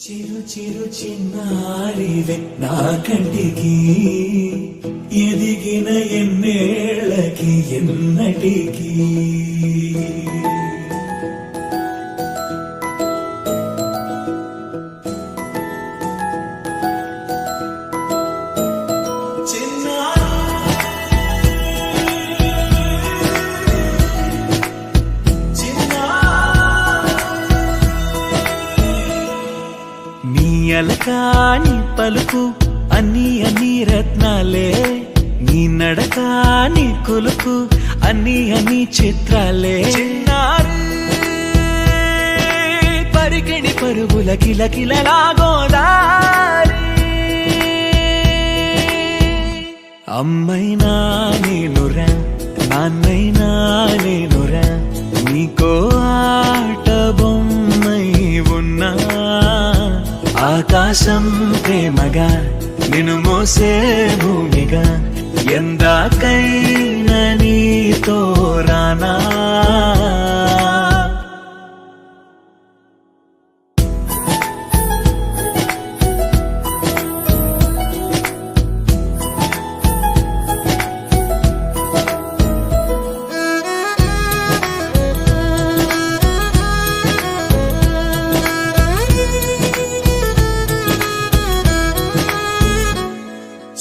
చిరు చిరు చిన్నారివే నా కంటికి ఎదిగిన ఎన్నేళ్ళకి ఎన్నటికి అలకాని పలుకు అన్ని రత్నాలే నీ నడకాని కొలుకు అన్ని చిత్రాలే పరికిణి పరుగుల కిలకిలలాగోదారి అమ్మైనా నేనురా నాన్నైనా నేనురా నీకో ఆట బొమ్మై ఉన్నా ఆకాశం ప్రేమగా నిన్ను మోసే భూమిగా ఎందాకైనా నీతో రానా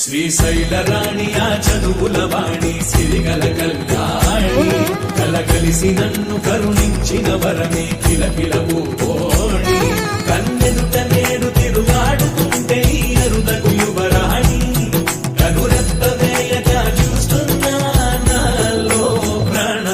శ్రీశైల రాణి ఆ చదువుల వాణి సిరిగల కల్యాణి కలకలిసి నన్ను కరుణించిన వరమే కిలకిలవు ఓడి కన్నెదుట నేడు తిరుగాడుతుంటే ఈ అరుదకు యువరాణి కనురెప్ప వేయక చూస్తున్నా నాలో ప్రాణ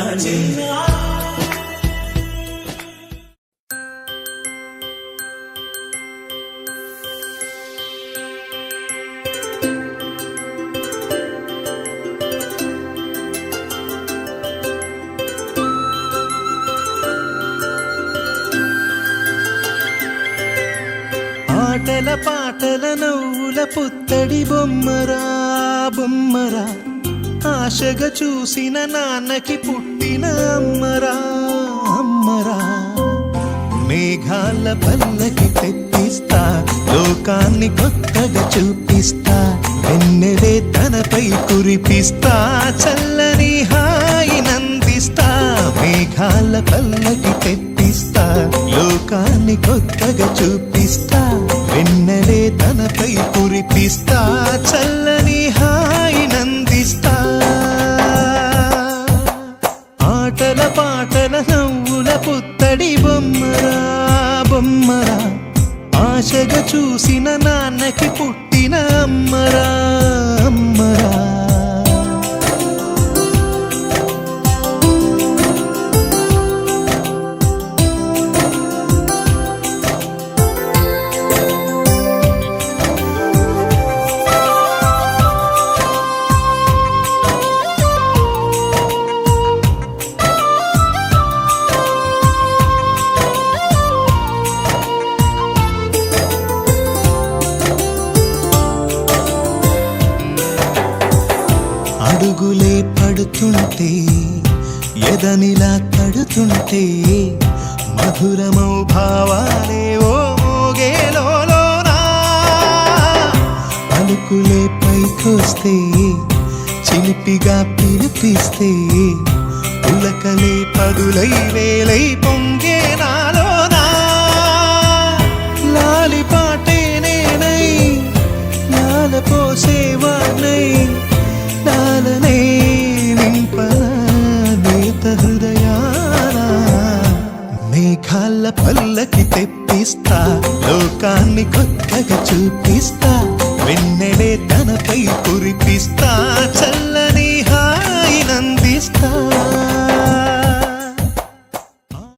ఆటల పాటల నవ్వుల పుత్తడి బొమ్మరా బొమ్మరా ఆశగా చూసిన నాన్నకి పుట్టిన అమ్మరా అమ్మరా మేఘాల పల్లకి తెప్పిస్తా లోకాన్ని కొత్తగా చూపిస్తా వెన్నెలే తనపై కురిపిస్తా చల్లని హాయి నందిస్తా మేఘాల పల్లకి తెప్పిస్తా లోకాన్ని కొత్తగా చూపిస్తా వెన్నెలే తనపై కురిపిస్తా చల్లని హాయి నందిస్తా ఆటల పాటల నవ్వుల పుత్తడి బొమ్మరా బొమ్మరా ఆశగా చూసిన నాన్నకి పుట్టిన అమ్మరా అమ్మరా అడుగులే పడుతుంటే ఎదనిలా తడుతుంటే మధురమౌ భావాలే ఓ మోగేలోనా పలుకులే పైకొస్తే చిలిపిగా పిలిపిస్తే పులకలే పదులై వేలై పొంగే నాలోనా లాలి పాటే నేనై లాల పోసేవాణ్ణై లాలనే నింపనేత హృదయాన మేఘాల పల్లకి తెప్పిస్తా లోకాన్ని కొత్తగా చూపిస్తా వెన్నెలే తనపై కురిపిస్తా చల్లని హాయి నందిస్తా